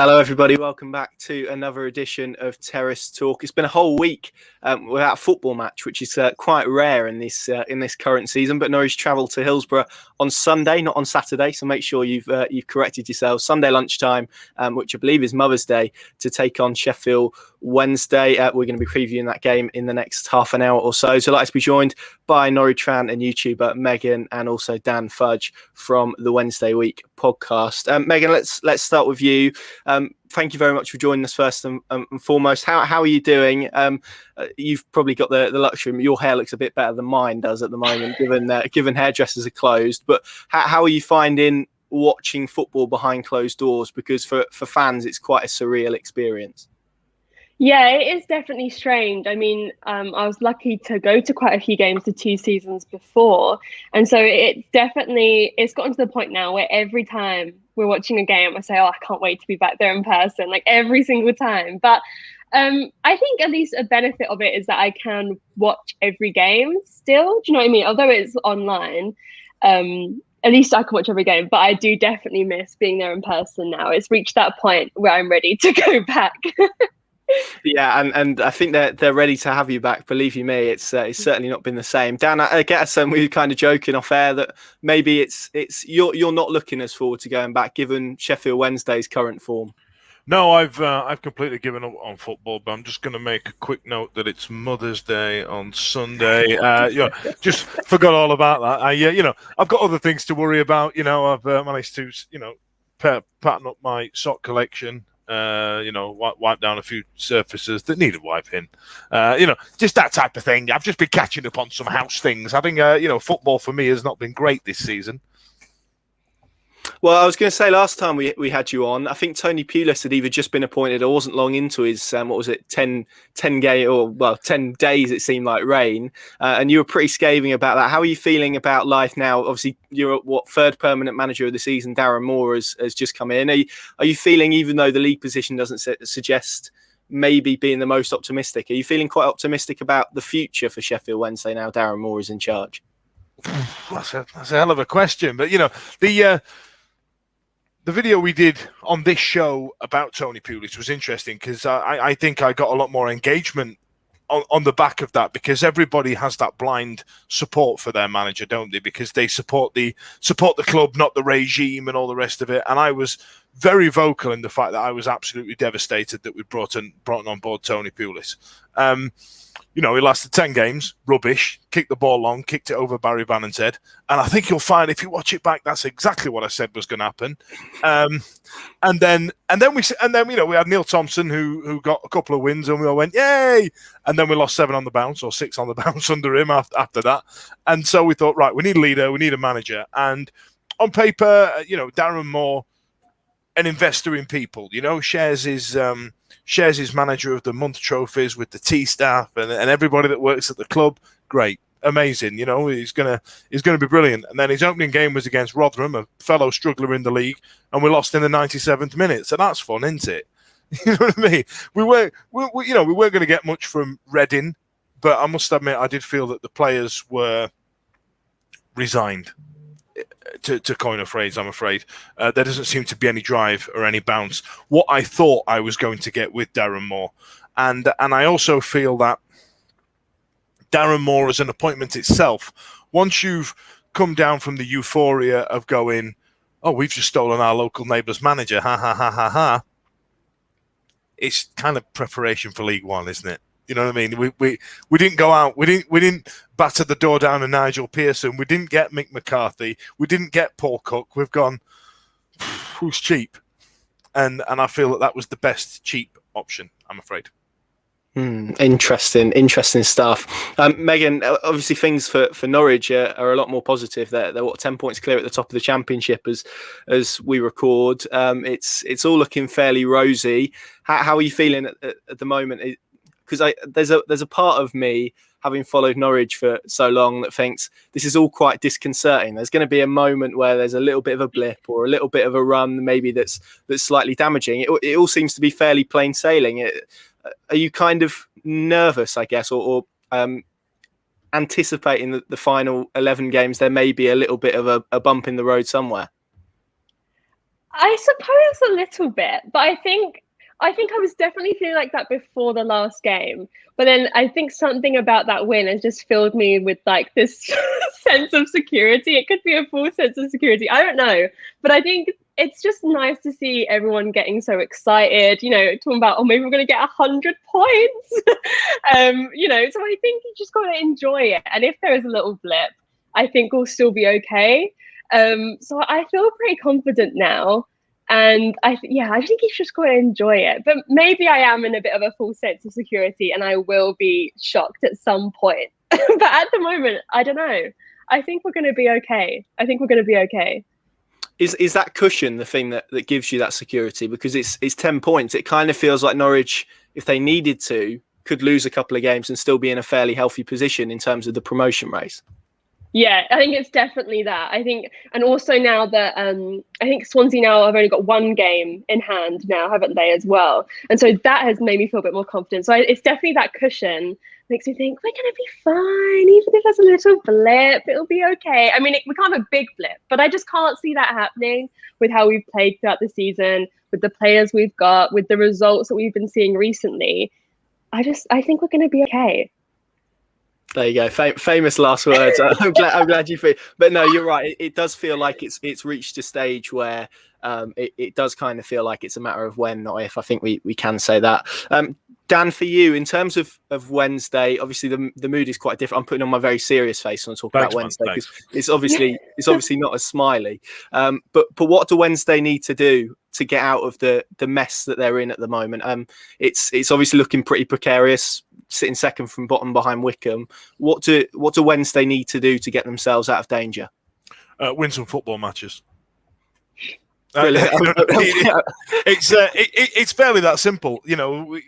Hello, everybody. Welcome back to another edition of Terrace Talk. It's been a whole week without a football match, which is quite rare in this current season. But Norwich travelled to Hillsborough on Sunday, not on Saturday. So make sure you've corrected yourselves. Sunday lunchtime, which I believe is Mother's Day, to take on Sheffield Wednesday. We're going to be previewing that game in the next half an hour or so. So I'd like to be joined by Norwich fan and YouTuber Megan, and also Dan Fudge from the Wednesday Week podcast. Megan, let's start with you. Thank you very much for joining us first and foremost. How are you doing? You've probably got the luxury. Your hair looks a bit better than mine does at the moment, given hairdressers are closed. But how are you finding watching football behind closed doors? Because for fans, it's quite a surreal experience. Yeah, it is definitely strange. I mean, I was lucky to go to quite a few games the 2 seasons before. And so it's gotten to the point now where every time we're watching a game, I say, oh, I can't wait to be back there in person, like every single time. But I think at least a benefit of it is that I can watch every game still. Do you know what I mean? Although it's online, at least I can watch every game. But I do definitely miss being there in person now. It's reached that point where I'm ready to go back. Yeah, and I think they're ready to have you back. Believe you me, it's certainly not been the same. Dan, I guess we were kind of joking off air that maybe it's you're not looking as forward to going back, given Sheffield Wednesday's current form. No, I've completely given up on football, but I'm just going to make a quick note that it's Mother's Day on Sunday. Just forgot all about that. I've got other things to worry about. I've managed to pattern up my sock collection. Wipe down a few surfaces that needed wiping. Just that type of thing. I've just been catching up on some house things. Having football for me has not been great this season. Well, I was going to say last time we had you on, I think Tony Pulis had either just been appointed or wasn't long into his 10 days it seemed like reign, and you were pretty scathing about that. How are you feeling about life now? Obviously, you're third permanent manager of the season. Darren Moore has just come in. Are you feeling, even though the league position doesn't suggest maybe being the most optimistic, are you feeling quite optimistic about the future for Sheffield Wednesday now Darren Moore is in charge? That's a hell of a question, but the video we did on this show about Tony Pulis was interesting because I think I got a lot more engagement on the back of that, because everybody has that blind support for their manager, don't they? Because they support the club, not the regime and all the rest of it. And I was very vocal in the fact that I was absolutely devastated that we brought on board Tony Pulis. He lasted 10 games, rubbish, kicked the ball long, kicked it over Barry Bannon's head. And I think you'll find, if you watch it back, that's exactly what I said was going to happen. And then we had Neil Thompson who got a couple of wins, and we all went, yay! And then we lost 7 on the bounce, or 6 on the bounce under him after that. And so we thought, right, we need a leader, we need a manager. And on paper, Darren Moore, an investor in people, shares his manager of the month trophies with the tea staff and everybody that works at the club. Great, amazing. He's gonna be brilliant. And then his opening game was against Rotherham, a fellow struggler in the league, and we lost in the 97th minute. So that's fun, isn't it? You know what I mean? We weren't going to get much from Reading, but I must admit I did feel that the players were resigned. To coin a phrase, I'm afraid. There doesn't seem to be any drive or any bounce. What I thought I was going to get with Darren Moore. And I also feel that Darren Moore as an appointment itself, once you've come down from the euphoria of going, oh, we've just stolen our local neighbour's manager, ha, ha, ha, ha, ha, it's kind of preparation for League One, isn't it? You know what I mean? We didn't go out. We didn't batter the door down to Nigel Pearson. We didn't get Mick McCarthy. We didn't get Paul Cook. We've gone, who's cheap? And I feel that was the best cheap option, I'm afraid. Interesting stuff. Megan, obviously things for Norwich are a lot more positive. They're 10 points clear at the top of the Championship as we record. It's all looking fairly rosy. How are you feeling at the moment? Because there's a part of me, having followed Norwich for so long, that thinks this is all quite disconcerting. There's going to be a moment where there's a little bit of a blip or a little bit of a run, maybe that's slightly damaging. It all seems to be fairly plain sailing. Are you kind of nervous, I guess, or anticipating the final 11 games there may be a little bit of a bump in the road somewhere? I suppose a little bit, but I think I was definitely feeling like that before the last game. But then I think something about that win has just filled me with like this sense of security. It could be a full sense of security. I don't know. But I think it's just nice to see everyone getting so excited, talking about, oh, maybe we're going to get 100 points. So I think you just got to enjoy it. And if there is a little blip, I think we'll still be okay. So I feel pretty confident now. And I think you've just got to enjoy it. But maybe I am in a bit of a full sense of security and I will be shocked at some point. But at the moment, I don't know. I think we're going to be okay. Is that cushion the thing that gives you that security? Because it's 10 points. It kind of feels like Norwich, if they needed to, could lose a couple of games and still be in a fairly healthy position in terms of the promotion race. Yeah, I think it's definitely that. I think, and also now that I think Swansea now have only got one game in hand now, haven't they, as well? And so that has made me feel a bit more confident. So it's definitely that cushion makes me think we're going to be fine, even if there's a little blip, it'll be okay. I mean, we can't have a big blip, but I just can't see that happening with how we've played throughout the season, with the players we've got, with the results that we've been seeing recently. I think we're going to be okay. There you go. Famous last words. I'm glad you feel. But no, you're right. It does feel like it's reached a stage where it does kind of feel like it's a matter of when, not if. I think we can say that. Dan, for you, in terms of Wednesday, obviously the mood is quite different. I'm putting on my very serious face when I talk about Wednesday because it's obviously not as smiley. But what do Wednesday need to do to get out of the mess that they're in at the moment? It's obviously looking pretty precarious, sitting second from bottom behind Wickham. What do Wednesday need to do to get themselves out of danger? Win some football matches. It's fairly that simple.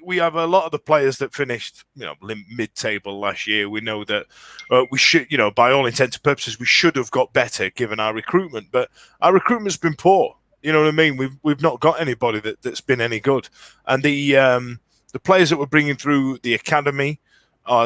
We have a lot of the players that finished, mid-table last year. We know that we should, by all intents and purposes, we should have got better given our recruitment. But our recruitment's been poor. You know what I mean? We've not got anybody that's been any good. And the players that we're bringing through the academy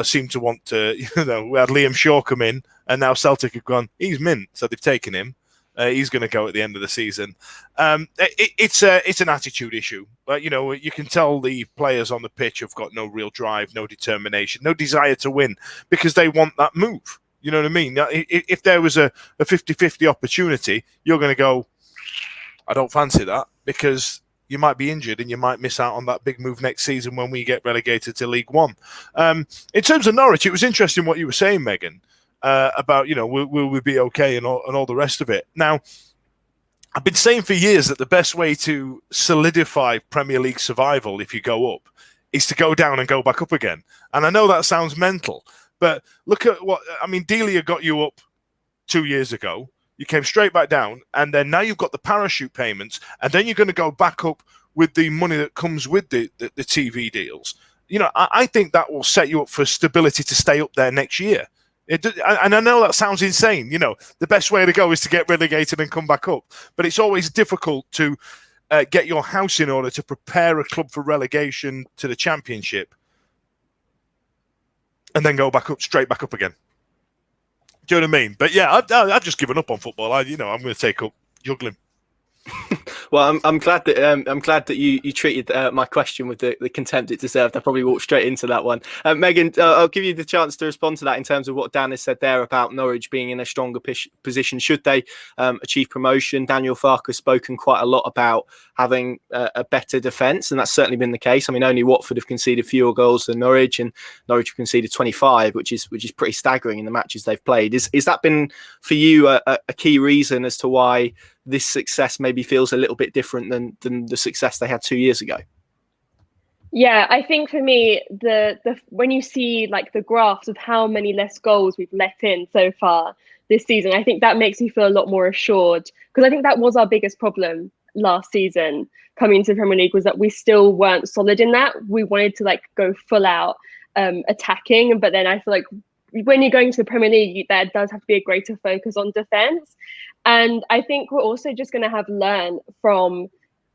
seem to want to. We had Liam Shaw come in, and now Celtic have gone, he's mint, so they've taken him. He's going to go at the end of the season. It's an attitude issue. You can tell the players on the pitch have got no real drive, no determination, no desire to win because they want that move. You know what I mean? If there was a 50-50 opportunity, you're going to go, I don't fancy that because you might be injured and you might miss out on that big move next season when we get relegated to League One. In terms of Norwich, it was interesting what you were saying, Megan. About will we be okay and all the rest of it. Now, I've been saying for years that the best way to solidify Premier League survival if you go up is to go down and go back up again. And I know that sounds mental, but look at Delia got you up 2 years ago. You came straight back down, and then now you've got the parachute payments, and then you're going to go back up with the money that comes with the TV deals. I think that will set you up for stability to stay up there next year. And I know that sounds insane. The best way to go is to get relegated and come back up. But it's always difficult to get your house in order to prepare a club for relegation to the Championship and then go straight back up again. Do you know what I mean? But yeah, I've just given up on football. I'm going to take up juggling. Well, I'm glad that you treated my question with the contempt it deserved. I probably walked straight into that one. Megan, I'll give you the chance to respond to that in terms of what Dan has said there about Norwich being in a stronger position should they achieve promotion. Daniel Farke has spoken quite a lot about having a better defence, and that's certainly been the case. I mean, only Watford have conceded fewer goals than Norwich, and Norwich have conceded 25, which is pretty staggering in the matches they've played. Is that been for you a key reason as to why this success maybe feels a little bit different than the success they had 2 years ago? Yeah, I think for me, the when you see like the graphs of how many less goals we've let in so far this season, I think that makes me feel a lot more assured, because I think that was our biggest problem last season coming into the Premier League, was that we still weren't solid in that. We wanted to like go full out attacking, but then I feel like when you're going to the Premier League, there does have to be a greater focus on defence. And I think we're also just going to have learned from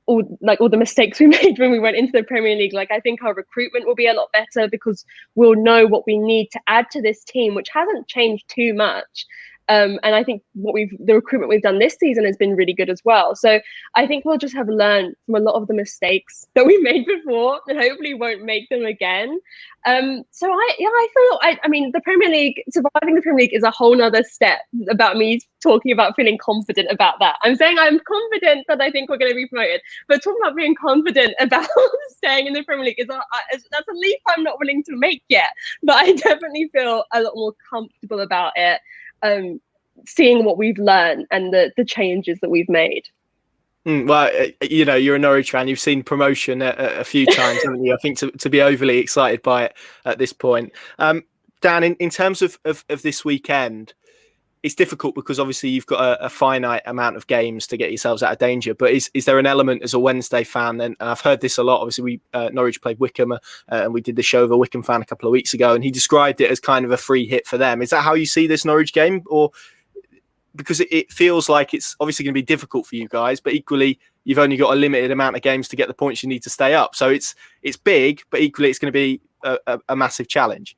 all the mistakes we made when we went into the Premier League. Like, I think our recruitment will be a lot better because we'll know what we need to add to this team, which hasn't changed too much. And I think the recruitment we've done this season has been really good as well. So I think we'll just have learned from a lot of the mistakes that we made before, and hopefully won't make them again. So I mean, the Premier League, surviving the Premier League is a whole nother step about me talking about feeling confident about that. I'm saying I'm confident that I think we're going to be promoted, but talking about being confident about staying in the Premier League that's a leap I'm not willing to make yet. But I definitely feel a lot more comfortable about it, seeing what we've learned and the changes that we've made. Well, you're a Norwich fan. You've seen promotion a few times, haven't you? I think to be overly excited by it at this point. Dan, in terms of this weekend, it's difficult because obviously you've got a finite amount of games to get yourselves out of danger. But is there an element as a Wednesday fan? And I've heard this a lot. Obviously, Norwich played Wycombe, and we did the show with a Wycombe fan a couple of weeks ago, and he described it as kind of a free hit for them. Is that how you see this Norwich game, or? Because it feels like it's obviously going to be difficult for you guys, but equally you've only got a limited amount of games to get the points you need to stay up. So it's big, but equally it's going to be a massive challenge.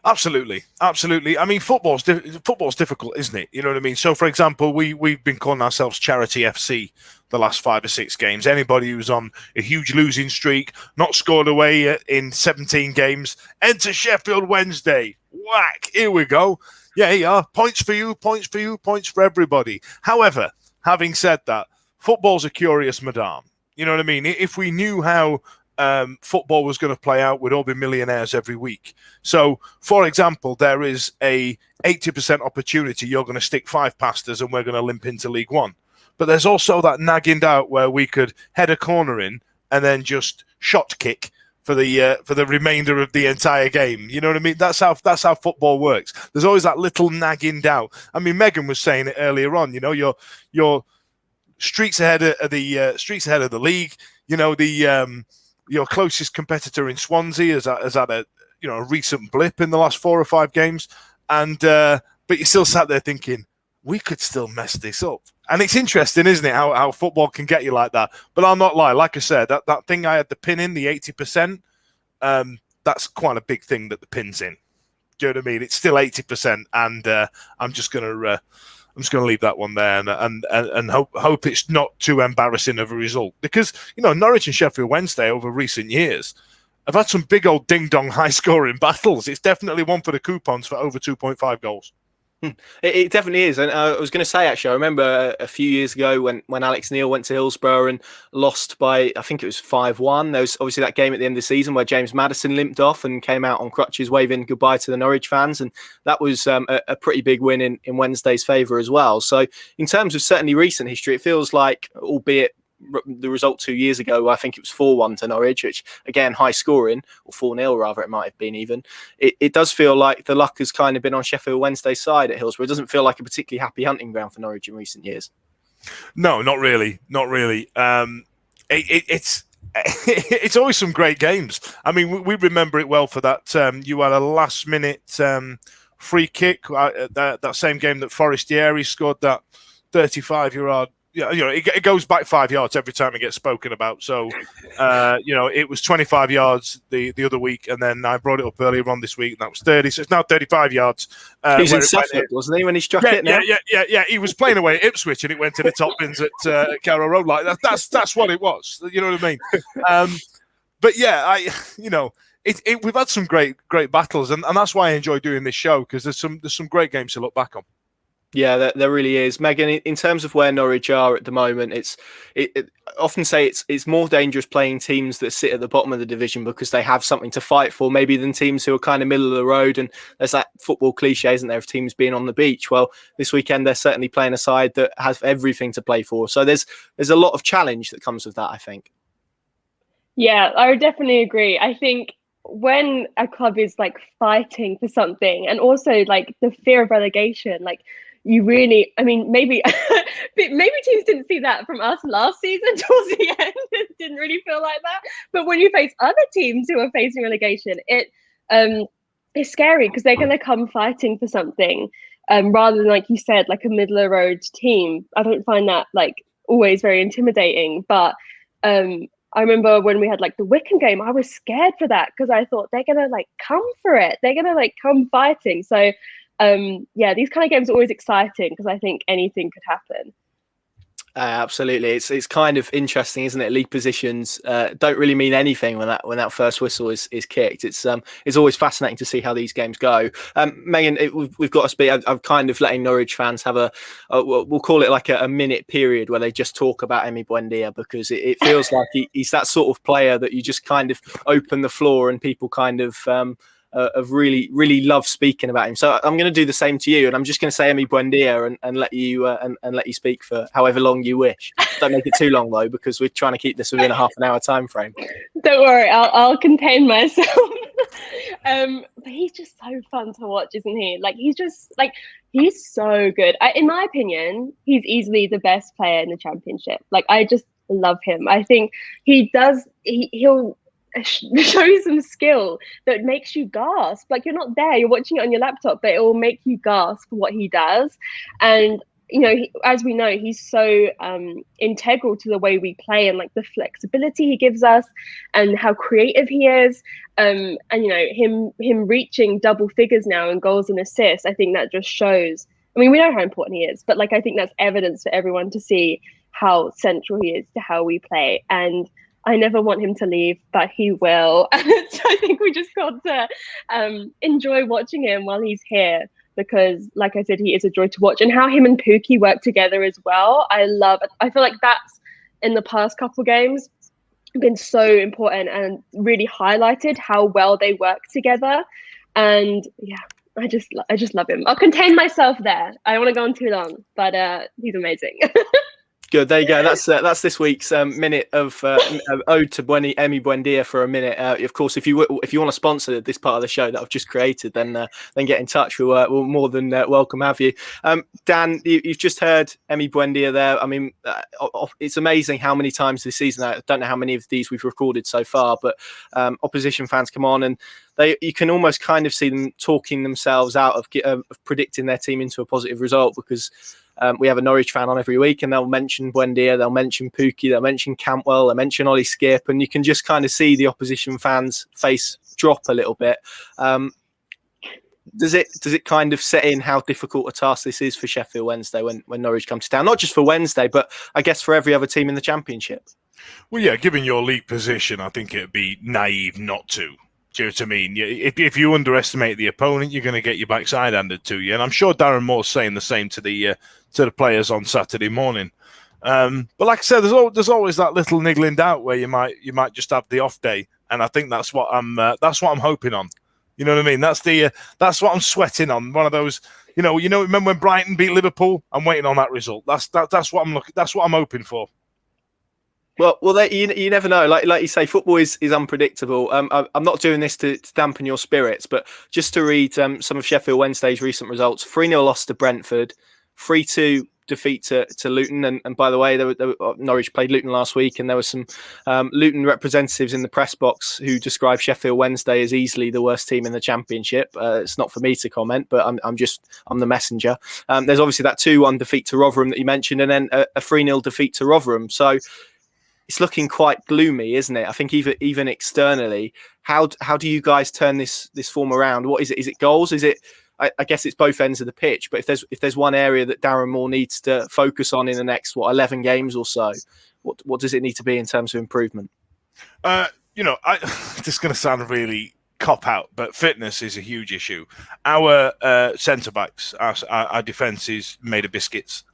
Absolutely. I mean, football's difficult, isn't it? You know what I mean? So, for example, we've been calling ourselves Charity FC the last 5 or 6 games. Anybody who's on a huge losing streak, not scored away in 17 games, enter Sheffield Wednesday. Whack! Here we go. Yeah, yeah. Points for you, points for you, points for everybody. However, having said that, football's a curious madame. You know what I mean? If we knew how football was going to play out, we'd all be millionaires every week. So, for example, there is a 80% opportunity you're going to stick 5 past us and we're going to limp into League One. But there's also that nagging doubt where we could head a corner in and then just shot kick for the remainder of the entire game. You know what I mean? That's how football works. There's always that little nagging doubt. I mean, Megan was saying it earlier on. You know, your streaks ahead of the league. You know, your closest competitor in Swansea has had a recent blip in the last 4 or 5 games, and but you're still sat there thinking we could still mess this up. And it's interesting, isn't it, how football can get you like that? But I'll not lie. Like I said, that thing I had the pin in, the 80%, that's quite a big thing that the pin's in. Do you know what I mean? It's still 80%, and I'm just gonna leave that one there and hope it's not too embarrassing of a result, because Norwich and Sheffield Wednesday over recent years have had some big old ding dong high scoring battles. It's definitely one for the coupons for over 2.5 goals. It definitely is. And I was going to say, actually, I remember a few years ago when Alex Neil went to Hillsborough and lost by, I think it was 5-1. There was obviously that game at the end of the season where James Maddison limped off and came out on crutches waving goodbye to the Norwich fans. And that was a pretty big win in Wednesday's favour as well. So in terms of certainly recent history, it feels like, albeit the result 2 years ago, I think it was 4-1 to Norwich, which again, high scoring, or 4-0 rather, it might have been even. It does feel like the luck has kind of been on Sheffield Wednesday's side at Hillsborough. It doesn't feel like a particularly happy hunting ground for Norwich in recent years. No, not really. It's always some great games. I mean, we remember it well for that. You had a last minute free kick, that same game that Forestieri scored that 35-yard. Yeah, it goes back 5 yards every time it gets spoken about. So, it was 25 yards the other week, and then I brought it up earlier on this week, and that was 30. So it's now 35 yards. He was in Suffolk, wasn't he, when he struck it? Yeah. He was playing away at Ipswich, and it went to the top bins at Carrow Road. Like that's what it was. You know what I mean? But yeah, we've had some great battles, and that's why I enjoy doing this show, because there's some great games to look back on. Yeah, there really is. Megan, in terms of where Norwich are at the moment, it often say it's more dangerous playing teams that sit at the bottom of the division because they have something to fight for, maybe, than teams who are kind of middle of the road. And there's that football cliche, isn't there, of teams being on the beach? Well, this weekend they're certainly playing a side that has everything to play for. So there's a lot of challenge that comes with that, I think. Yeah, I would definitely agree. I think when a club is like fighting for something, and also like the fear of relegation, like, you really, I mean, maybe teams didn't see that from us last season towards the end. It didn't really feel like that. But when you face other teams who are facing relegation, it's scary, because they're going to come fighting for something, rather than, like you said, like a middle of the road team. I don't find that like always very intimidating. But I remember when we had like the Wycombe game, I was scared for that, because I thought they're going to like come for it. They're going to like come fighting. So these kind of games are always exciting because I think anything could happen. Absolutely, it's kind of interesting, isn't it? League positions don't really mean anything when that first whistle is kicked. It's always fascinating to see how these games go. Megan, we've got to speak. I'm kind of letting Norwich fans have we'll call it like a minute period where they just talk about Emi Buendia, because it feels like he's that sort of player that you just kind of open the floor and people kind of really, really love speaking about him. So I'm going to do the same to you, and I'm just going to say Emi Buendia and let you and let you speak for however long you wish. Don't make it too long though, because we're trying to keep this within a half an hour time frame. Don't worry, I'll contain myself. But he's just so fun to watch, isn't he? Like he's so good. In my opinion, he's easily the best player in the Championship. Like I just love him. I think he'll show you some skill that makes you gasp. Like you're not there, you're watching it on your laptop, but it will make you gasp what he does. And as we know, he's so integral to the way we play, and like the flexibility he gives us and how creative he is. And him reaching double figures now in goals and assists, I think that just shows, I mean, we know how important he is, but like I think that's evidence for everyone to see how central he is to how we play. And I never want him to leave, but he will. So I think we just got to enjoy watching him while he's here, because, like I said, he is a joy to watch. And how him and Pookie work together as well, I love it. I feel like that's, in the past couple games, been so important and really highlighted how well they work together. And yeah, I just love him. I'll contain myself there. I don't want to go on too long, but he's amazing. Good, there you go. That's this week's minute of ode to Emi Buendia for a minute. Of course, if you want to sponsor this part of the show that I've just created, then get in touch. We'll more than welcome have you. Dan, you've just heard Emi Buendia there. I mean, it's amazing how many times this season. I don't know how many of these we've recorded so far, but opposition fans come on and you can almost kind of see them talking themselves out of predicting their team into a positive result, because we have a Norwich fan on every week and they'll mention Buendia, they'll mention Pookie, they'll mention Cantwell, they'll mention Ollie Skip, and you can just kind of see the opposition fans' face drop a little bit. Does it kind of set in how difficult a task this is for Sheffield Wednesday when Norwich come to town? Not just for Wednesday, but I guess for every other team in the Championship. Well, yeah, given your league position, I think it'd be naive not to. Do you know what I mean? If you underestimate the opponent, you're going to get your backside handed to you. And I'm sure Darren Moore's saying the same to the players on Saturday morning. But like I said, there's always that little niggling doubt where you might just have the off day, and I think that's what I'm hoping on. You know what I mean? That's what I'm sweating on. One of those, remember when Brighton beat Liverpool? I'm waiting on that result. That's what I'm hoping for. Well, you never know. Like you say, football is unpredictable. I'm not doing this to dampen your spirits, but just to read some of Sheffield Wednesday's recent results: 3-0 loss to Brentford, 3-2 defeat to Luton. And by the way, Norwich played Luton last week, and there were some Luton representatives in the press box who described Sheffield Wednesday as easily the worst team in the Championship. It's not for me to comment, but I'm the messenger. There's obviously that 2-1 defeat to Rotherham that you mentioned, and then a 3-0 defeat to Rotherham. So it's looking quite gloomy, isn't it? I think even externally, how do you guys turn this form around? What is it? Is it goals? Is it? I guess it's both ends of the pitch. But if there's one area that Darren Moore needs to focus on in the next 11 games or so, what does it need to be in terms of improvement? This is going to sound really cop out, but fitness is a huge issue. Our centre backs, our defence is made of biscuits.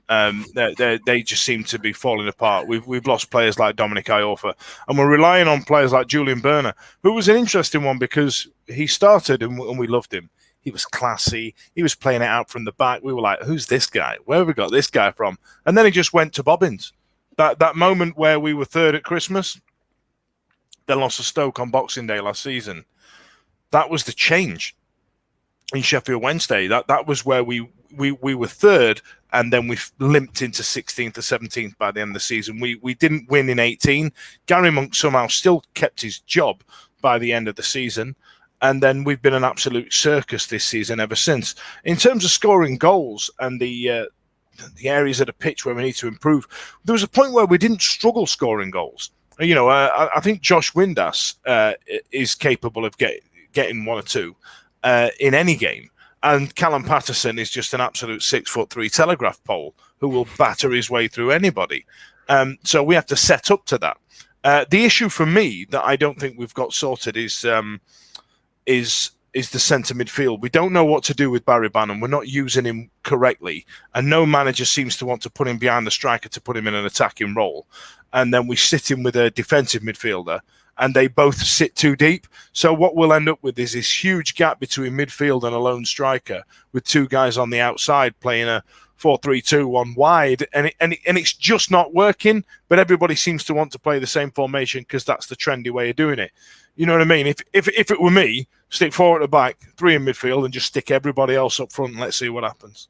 They just seem to be falling apart. We've lost players like Dominic Iorfa, and we're relying on players like Julian Berner, who was an interesting one because he started and we loved him. He was classy. He was playing it out from the back. We were like, who's this guy? Where have we got this guy from? And then he just went to Bobbins. That moment where we were third at Christmas, then lost to Stoke on Boxing Day last season. That was the change in Sheffield Wednesday. That was where we were third, and then we limped into 16th or 17th by the end of the season. We didn't win in 18. Gary Monk somehow still kept his job by the end of the season, and then we've been an absolute circus this season ever since. In terms of scoring goals and the areas of the pitch where we need to improve, there was a point where we didn't struggle scoring goals. I think Josh Windass is capable of getting one or two in any game. And Callum Patterson is just an absolute 6'3" telegraph pole who will batter his way through anybody. So we have to set up to that. The issue for me that I don't think we've got sorted is the centre midfield. We don't know what to do with Barry Bannon. We're not using him correctly, and no manager seems to want to put him behind the striker to put him in an attacking role. And then we sit him with a defensive midfielder, and they both sit too deep. So what we'll end up with is this huge gap between midfield and a lone striker, with two guys on the outside playing a 4-3-2, one wide, and it's just not working. But everybody seems to want to play the same formation because that's the trendy way of doing it. You know what I mean? If it were me, stick 4 at the back, 3 in midfield, and just stick everybody else up front, and let's see what happens.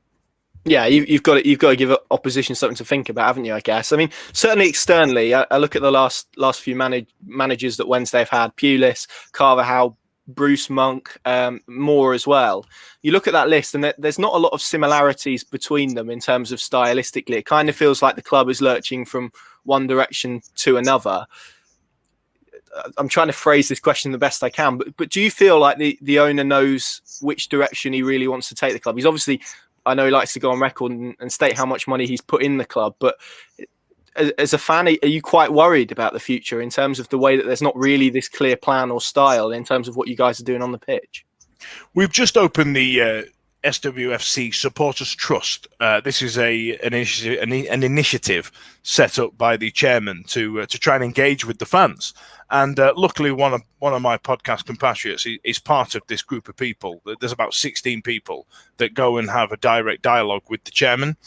Yeah, you've got to give opposition something to think about, haven't you? I guess. I mean, certainly externally, I look at the last few managers that Wednesday have had: Pulis, Carvajal, Bruce Monk, Moore as well. You look at that list, and there's not a lot of similarities between them in terms of stylistically. It kind of feels like the club is lurching from one direction to another. I'm trying to phrase this question the best I can, but do you feel like the owner knows which direction he really wants to take the club? He's obviously, I know he likes to go on record and state how much money he's put in the club, but as a fan, are you quite worried about the future in terms of the way that there's not really this clear plan or style in terms of what you guys are doing on the pitch? We've just opened the SWFC Supporters Trust. This is an initiative set up by the chairman to try and engage with the fans. And luckily, one of my podcast compatriots is part of this group of people. There's about 16 people that go and have a direct dialogue with the chairman.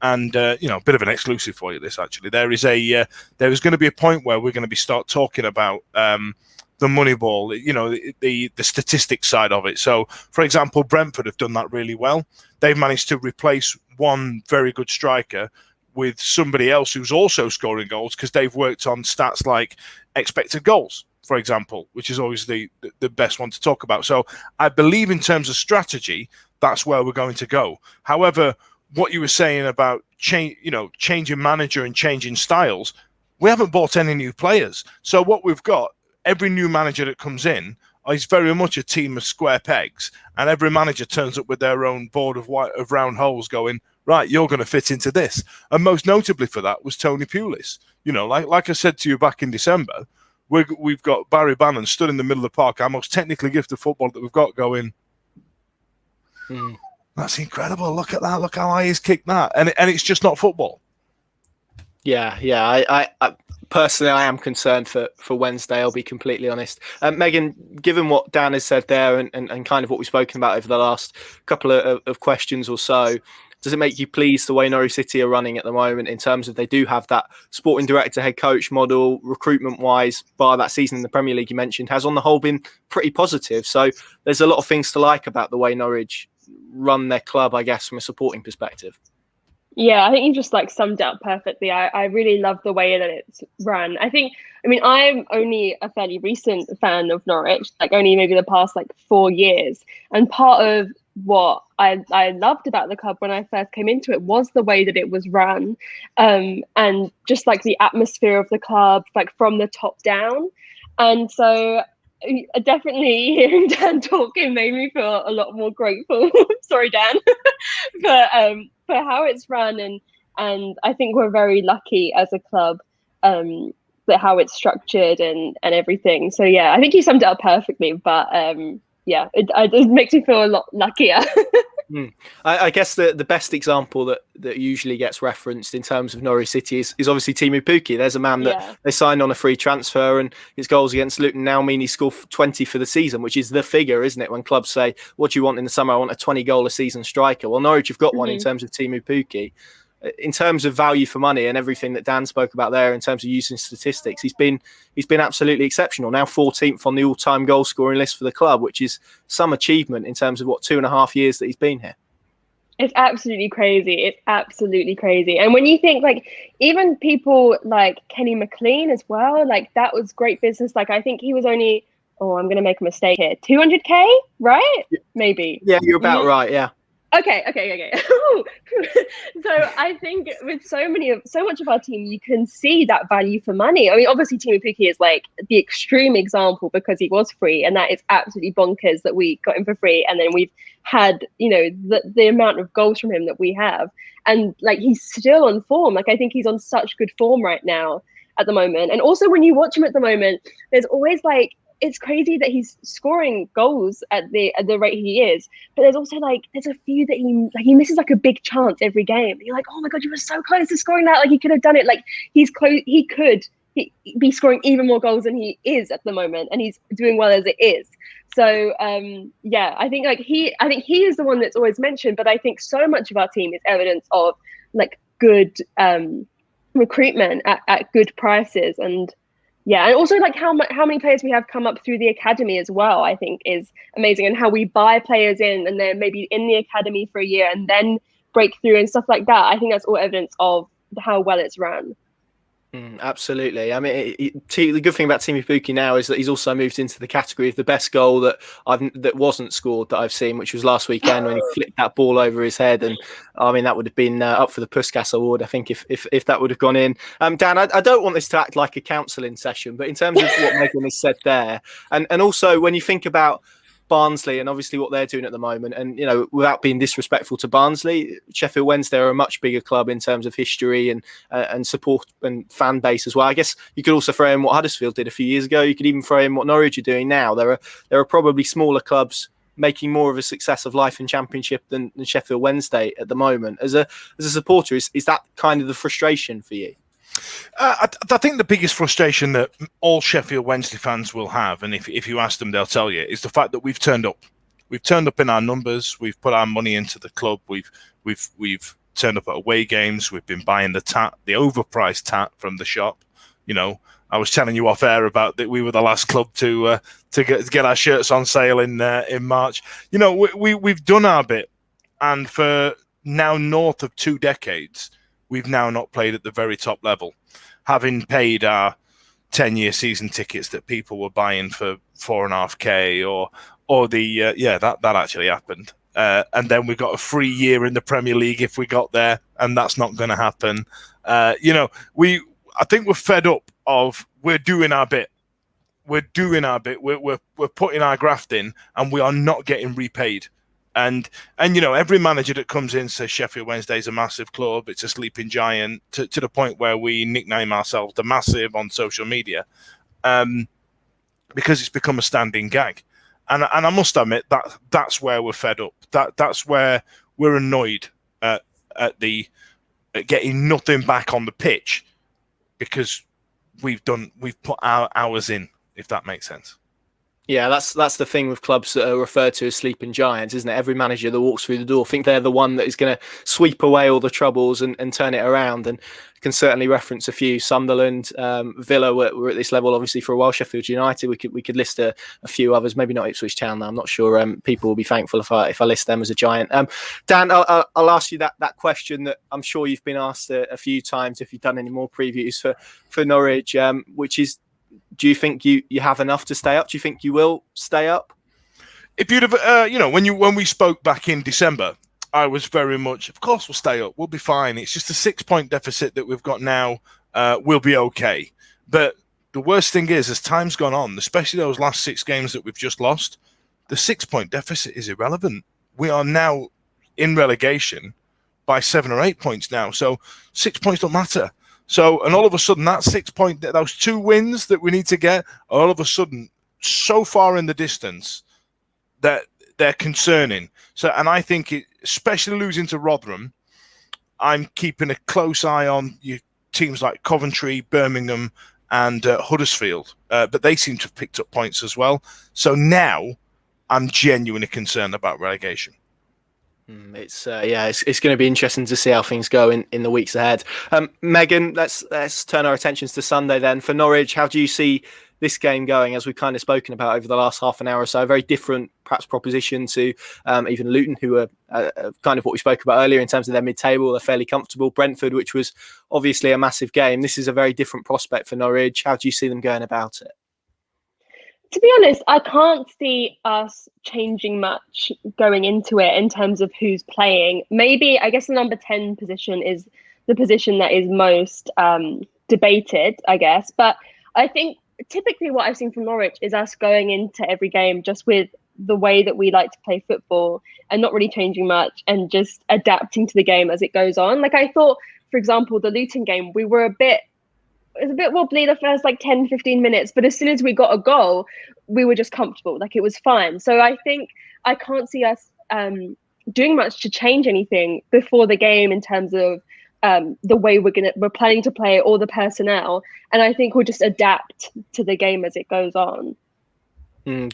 And a bit of an exclusive for you. This actually, there is going to be a point where we're going to start talking about the money ball, the statistics side of it. So, for example, Brentford have done that really well. They've managed to replace one very good striker with somebody else who's also scoring goals because they've worked on stats like expected goals, for example, which is always the best one to talk about. So I believe in terms of strategy, that's where we're going to go. However, what you were saying about changing manager and changing styles, we haven't bought any new players. So what we've got, every new manager that comes in is very much a team of square pegs, and every manager turns up with their own board of round holes going, right, you're going to fit into this. And most notably for that was Tony Pulis. Like I said to you back in December, we've got Barry Bannon stood in the middle of the park, our most technically gifted footballer that we've got, going, that's incredible. Look at that. Look how high he's kicked that. And it's just not football. Yeah. I personally, I am concerned for Wednesday. I'll be completely honest. Megan, given what Dan has said there and kind of what we've spoken about over the last couple of questions or so, does it make you pleased the way Norwich City are running at the moment in terms of they do have that sporting director, head coach model, recruitment-wise, bar that season in the Premier League you mentioned, has on the whole been pretty positive. So there's a lot of things to like about the way Norwich run their club, I guess, from a supporting perspective. Yeah, I think you just summed it up perfectly. I really love the way that it's run. I'm only a fairly recent fan of Norwich, only maybe the past 4 years. And part of what I loved about the club when I first came into it was the way that it was run, and just the atmosphere of the club, from the top down. And so definitely hearing Dan talking made me feel a lot more grateful. Sorry, Dan, for how it's run, and I think we're very lucky as a club that how it's structured and everything. So yeah, I think you summed it up perfectly. But it makes me feel a lot luckier. I guess the best example that usually gets referenced in terms of Norwich City is obviously Timu Pukki. There's a man that they signed on a free transfer, and his goals against Luton now mean he scored 20 for the season, which is the figure, isn't it? When clubs say, what do you want in the summer? I want a 20-goal a season striker. Well, Norwich have got one in terms of Timu Pukki. In terms of value for money and everything that Dan spoke about there in terms of using statistics, he's been absolutely exceptional. Now 14th on the all-time goal scoring list for the club, which is some achievement in terms of 2.5 years that he's been here. It's absolutely crazy. And when you think even people like Kenny McLean as well, that was great business. I think he was only, I'm going to make a mistake here, 200K, right? Maybe. Yeah, you're about right. Yeah. Okay. So I think with so much of our team, you can see that value for money. I mean, obviously, Teemu Pukki is like the extreme example because he was free, and that is absolutely bonkers that we got him for free, and then we've had the amount of goals from him that we have, and like he's still on form. Like I think he's on such good form right now at the moment, and also when you watch him at the moment, there's always like. It's crazy that he's scoring goals at the rate he is, but there's also like there's a few that he misses like a big chance every game. And you're like, oh my god, you were so close to scoring that. Like he could have done it. Like he's close. He could be scoring even more goals than he is at the moment, and he's doing well as it is. So yeah, I think he is the one that's always mentioned, but I think so much of our team is evidence of like good recruitment at good prices. And yeah, and also like how many players we have come up through the academy as well, I think is amazing, and how we buy players in and they're maybe in the academy for a year and then break through and stuff like that. I think that's all evidence of how well it's run. Absolutely. I mean, the good thing about Teemu Pukki now is that he's also moved into the category of the best goal that wasn't scored that I've seen, which was last weekend when he flicked that ball over his head, and I mean that would have been up for the Puskas Award, I think, if that would have gone in. Dan, I don't want this to act like a counselling session, but in terms of what Megan has said there, and also when you think about Barnsley and obviously what they're doing at the moment, and without being disrespectful to Barnsley, Sheffield Wednesday are a much bigger club in terms of history and support and fan base as well. I guess you could also throw in what Huddersfield did a few years ago. You could even throw in what Norwich are doing now. There are probably smaller clubs making more of a success of life in Championship than Sheffield Wednesday at the moment. As a supporter, is that kind of the frustration for you? I think the biggest frustration that all Sheffield Wednesday fans will have, and if you ask them, they'll tell you, is the fact that we've turned up. We've turned up in our numbers. We've put our money into the club. We've turned up at away games. We've been buying the overpriced tat from the shop. I was telling you off air about that we were the last club to get our shirts on sale in March. We've done our bit, and for now north of 2 decades. We've now not played at the very top level, having paid our 10-year season tickets that people were buying for $4.5K or that actually happened. And then we got a free year in the Premier League if we got there, and that's not going to happen. I think we're fed up of we're doing our bit. We're putting our graft in, and we are not getting repaid. And every manager that comes in says Sheffield Wednesday is a massive club, it's a sleeping giant, to the point where we nickname ourselves the Massive on social media, because it's become a standing gag. And I must admit that's where we're fed up. That's where we're annoyed at getting nothing back on the pitch, because we've put our hours in, if that makes sense. Yeah, that's the thing with clubs that are referred to as sleeping giants, isn't it? Every manager that walks through the door think they're the one that is going to sweep away all the troubles and turn it around. And can certainly reference a few. Sunderland, Villa were at this level obviously for a while. Sheffield United, we could list a few others. Maybe not Ipswich Town. Now I'm not sure. People will be thankful if I list them as a giant. Dan, I'll ask you that question that I'm sure you've been asked a few times if you've done any more previews for Norwich, which is, do you think you have enough to stay up? Do you think you will stay up? If you'd have, when we spoke back in December, I was very much, of course we'll stay up. We'll be fine. It's just a 6-point deficit that we've got now. We'll be okay. But the worst thing is, as time's gone on, especially those last 6 games that we've just lost, the 6-point deficit is irrelevant. We are now in relegation by 7 or 8 points now. So 6 points don't matter. So, and all of a sudden, that 6 point, those 2 wins that we need to get, all of a sudden, so far in the distance that they're concerning. So, and I think, especially losing to Rotherham, I'm keeping a close eye on teams like Coventry, Birmingham, and Huddersfield. But they seem to have picked up points as well. So now, I'm genuinely concerned about relegation. It's going to be interesting to see how things go in the weeks ahead. Megan, let's turn our attentions to Sunday then. For Norwich, how do you see this game going, as we've kind of spoken about over the last half an hour or so? A very different, perhaps, proposition to even Luton, who are kind of what we spoke about earlier in terms of their mid-table. They're fairly comfortable. Brentford, which was obviously a massive game. This is a very different prospect for Norwich. How do you see them going about it? To be honest, I can't see us changing much going into it in terms of who's playing. Maybe, I guess the number 10 position is the position that is most debated, I guess. But I think typically what I've seen from Norwich is us going into every game just with the way that we like to play football and not really changing much and just adapting to the game as it goes on. Like I thought, for example, the Luton game, it was a bit wobbly the first like 10, 15 minutes, but as soon as we got a goal, we were just comfortable. Like it was fine. So I think I can't see us doing much to change anything before the game in terms of the way we're planning to play or the personnel. And I think we'll just adapt to the game as it goes on.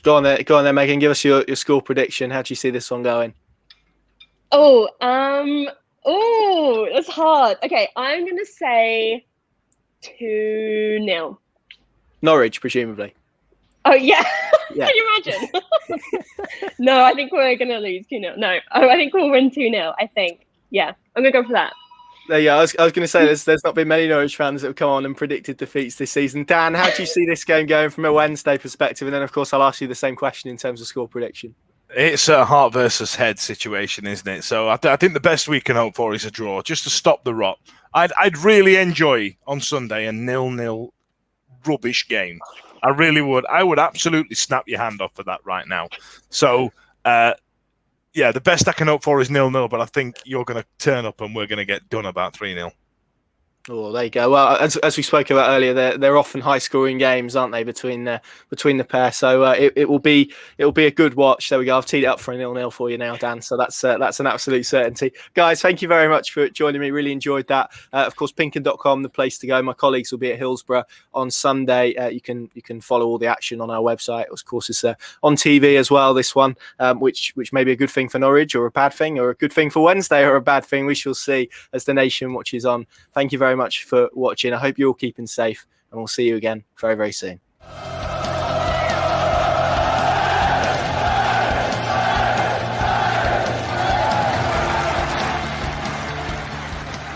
Go on there, Megan. Give us your score prediction. How do you see this one going? Oh, that's hard. Okay, I'm gonna say 2-0. Norwich, presumably. Oh yeah. Yeah. Can you imagine? No, I think we're gonna lose 2-0. No, I think we'll win 2-0. I think. Yeah, I'm gonna go for that. Yeah, I was going to say there's not been many Norwich fans that have come on and predicted defeats this season. Dan, how do you see this game going from a Wednesday perspective? And then, of course, I'll ask you the same question in terms of score prediction. It's a heart versus head situation, isn't it? So I think the best we can hope for is a draw, just to stop the rot. I'd really enjoy on Sunday a 0-0 rubbish game. I really would. I would absolutely snap your hand off for that right now. So, yeah, the best I can hope for is 0-0, but I think you're going to turn up and we're going to get done about 3-0. Oh, there you go. Well, as we spoke about earlier, they're often high-scoring games, aren't they, between the pair? So it will be a good watch. There we go. I've teed it up for a 0-0 for you now, Dan. So that's an absolute certainty, guys. Thank you very much for joining me. Really enjoyed that. Of course, Pinken.com, the place to go. My colleagues will be at Hillsborough on Sunday. You can follow all the action on our website. Of course, it's on TV as well. This one, which may be a good thing for Norwich or a bad thing, or a good thing for Wednesday or a bad thing. We shall see as the nation watches on. Thank you very much for watching. I hope you're all keeping safe, and we'll see you again very, very soon.